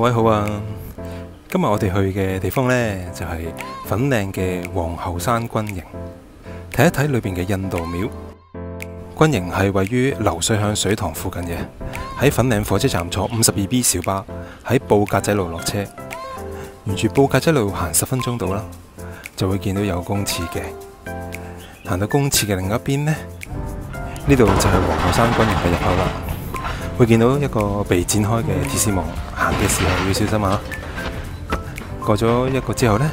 位好啊！今日我哋去嘅地方呢，就係粉嶺嘅皇后山軍營，睇一睇裏邊嘅印度廟。軍營係位於流水響水塘附近嘅，喺粉嶺火車站坐52B 小巴，喺布格仔路落車，沿住布格仔路行10分鐘到啦，就會見到有公廁嘅。行到公廁嘅另一邊呢，呢度就係皇后山軍營嘅入口啦。會見到一個被展開嘅鐵絲網，行嘅時候要小心啊！過咗一個之後呢，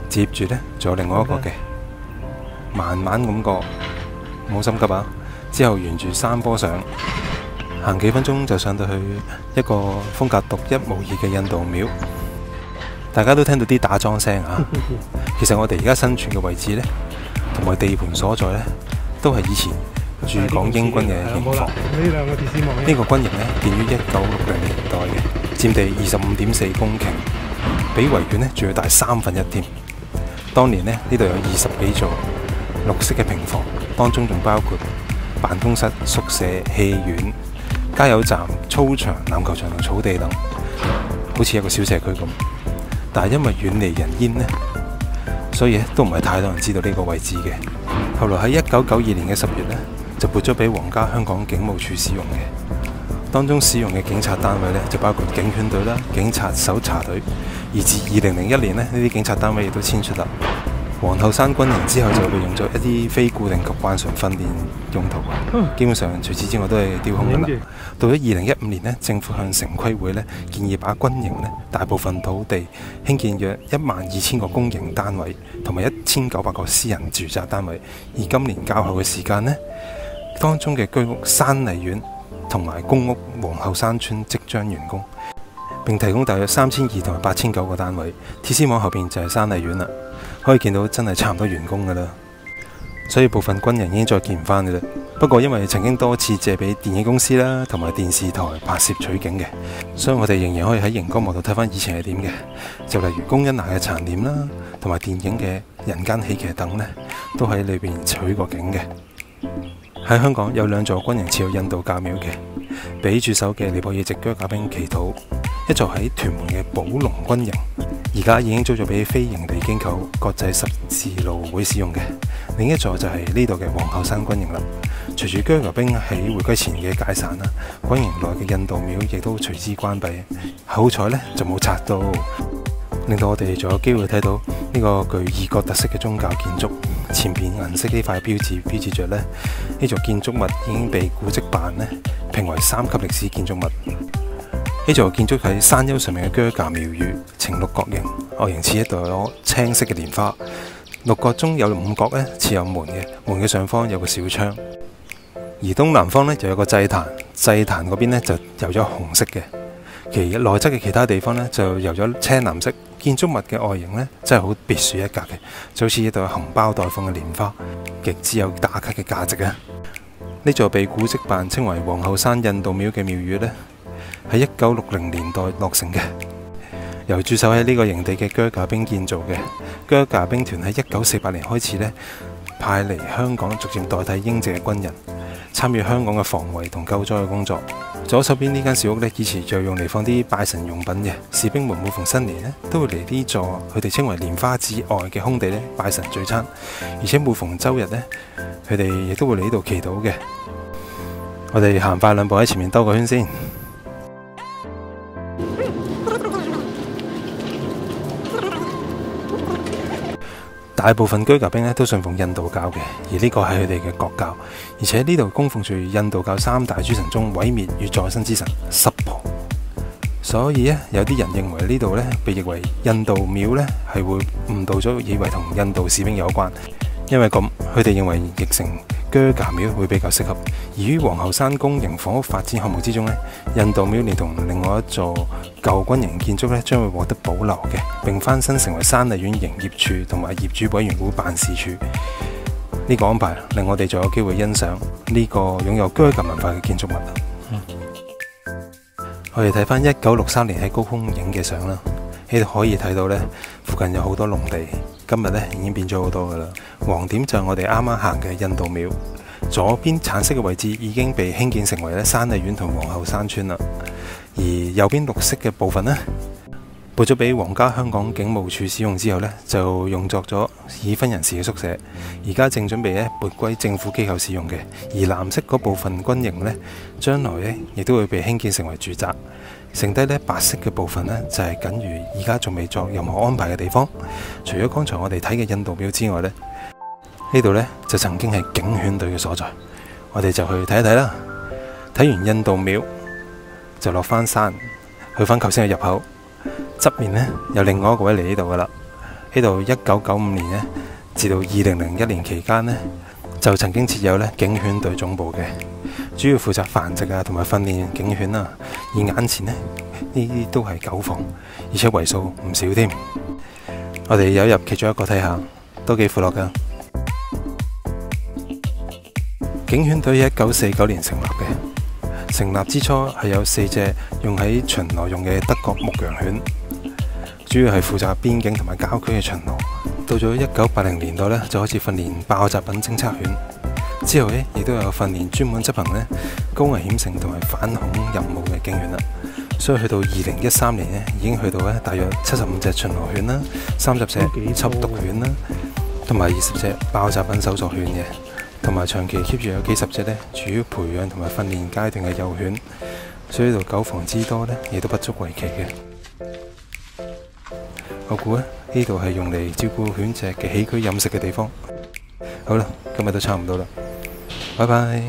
接住呢仲有另外一個嘅，慢慢咁過，唔好心急啊！之後沿住山坡上，行幾分鐘就上到去一個風格獨一無二嘅印度廟。大家都聽到啲打樁聲啊！其實我哋而家身處嘅位置呢，同埋地盤所在呢，都係以前駐港英軍嘅營房。呢個軍營呢，建於1960年代嘅，佔地25.4公頃，比維園呢仲要大1/3添。當年呢，呢度有20幾座綠色嘅平房，當中仲包括辦公室、宿舍、戲院、加油站、操場、籃球場同草地等，好似一個小社區咁。但係因為遠離人煙呢，所以都唔係太多人知道呢個位置嘅。後來喺1992年嘅10月呢，就撥咗俾皇家香港警務處使用嘅，當中使用嘅警察單位呢，就包括警犬隊啦、警察搜查隊，而自2001年呢，呢啲警察單位亦都遷出啦。皇后山軍營之後就會用咗一啲非固定及慣常訓練用途，基本上除此之外都係丟空㗎啦。到咗2015年呢，政府向城規會呢建議把軍營呢大部分土地興建約12000個公營單位同埋1900個私人住宅單位，而今年較後嘅時間呢，當中嘅居屋山麗苑同埋公屋皇后山邨即將完工，並提供大約3200同埋8009個單位。鐵絲網後邊就係山麗苑啦，可以見到真係差唔多完工噶啦。所以部分軍人已經再見唔返嘅啦。不過因為曾經多次借俾電影公司啦同埋電視台拍攝取景嘅，所以我哋仍然可以喺熒光幕度睇返以前係點嘅。就例如龔恩娜嘅殘念啦，同埋電影嘅人間喜劇等呢，都喺裏邊取過景嘅。喺香港有2座軍營設有印度教廟嘅，俾駐守嘅尼泊爾籍啹喀兵祈禱。一座喺屯門嘅寶龍軍營，而家已經租咗俾非營利機構國際十字路會使用嘅。另一座就係呢度嘅皇后山軍營啦。隨住啹喀兵喺回歸前嘅解散啦，軍營內嘅印度廟亦都隨之關閉。好彩呢就冇拆到，令到我哋仲有機會睇到呢個具異國特色嘅宗教建築。前邊銀色呢塊標誌着呢座建築物已經被古蹟辦呢評為3級歷史建築物。呢座建築喺山丘上面嘅啹喀廟宇，呈6角形，外形似一朵青色嘅蓮花。6角中有5角呢設有門嘅，門嘅上方有個小窗。而東南方呢就有個祭壇，祭壇嗰邊呢就油咗紅色嘅。其內側嘅其他地方呢就油咗青藍色。建築物嘅外形呢真係好別樹一格嘅，就好似一朵含苞待放嘅蓮花，極之有打卡嘅價值啊！呢座被古蹟辦稱為皇后山印度廟嘅廟宇呢，喺1960年代落成嘅，由駐守喺呢個營地嘅啹喀兵建造嘅。啹喀兵團喺1948年開始呢，派嚟香港逐漸代替英籍嘅軍人，參與香港嘅防衛同救災嘅工作。左手邊呢間小屋呢，以前就用嚟放啲拜神用品嘅。士兵們每逢新年呢，都會嚟呢座佢哋稱為蓮花寺外嘅空地呢拜神聚餐，而且每逢周日呢，佢哋亦都會嚟呢度祈禱嘅。我哋行快2步喺前面兜個圈先。大部分啹喀兵都信奉印度教嘅，而呢個係佢哋嘅國教，而且呢度供奉住印度教3大諸神中毀滅與再生之神濕婆，所以有啲人認為呢度被譯為印度廟係會誤導咗，以為同印度士兵有關，因為咁佢哋認為譯成啹喀廟會比較適合。而於皇后山公營房屋發展項目之中印度廟連同另外一座舊軍營建築將會獲得保留嘅，並翻新成為山麗苑營業處同埋業主委員會辦事處。呢個安排令我哋仲有機會欣賞呢個擁有啹喀文化嘅建築物。我哋睇翻1963年喺高空影嘅相啦，呢度可以睇到附近有好多農地，今日已經變咗好多噶啦。黃點就係我哋啱啱行嘅印度廟，左邊橙色嘅位置已經被興建成為山麗苑同皇后山邨啦。而而右邊綠色嘅部分呢，撥咗俾皇家香港警務處使用之後呢，就用作咗已婚人士嘅宿舍，而家正準備咧撥歸政府機構使用嘅。而藍色嗰部分軍營呢，將來呢亦都會被興建成為住宅。剩低呢白色嘅部分呢，就係僅餘而家仲未作任何安排嘅地方。除咗剛才我哋睇嘅印度廟之外呢，呢度呢就曾經係警犬隊嘅所在。我哋就去睇一睇啦。睇完印度廟就落返山，去返頭先嘅入口。側面呢有另外一個位嚟呢度噶啦。呢度1995年呢至到2001年期間呢，就曾經設有呢警犬隊總部嘅，主要負責繁殖啊同埋訓練警犬啊。而眼前呢啲都係狗房，而且為數唔少添。我哋有入其中一個睇下，都幾闊落噶。警犬隊喺1949年成立嘅，成立之初係有4隻用喺巡邏用嘅德國牧羊犬，主要係負責邊境同埋郊區嘅巡邏。到咗1980年代呢，就開始訓練爆炸品偵測犬。之後呢，亦都有訓練專門執行呢高危險性同埋反恐任務嘅警犬啦。所以去到2013年呢，已經去到呢大約75隻巡邏犬啦，30隻緝毒犬啦，同埋20隻爆炸品搜索犬嘅。同埋長期 keep 住有幾十隻呢，處於培養同埋訓練階段嘅幼犬，所以呢度狗房之多呢，亦都不足為奇嘅。我估呢度係用嚟照顧犬隻嘅起居飲食嘅地方。好啦，今日都差唔多啦，拜拜。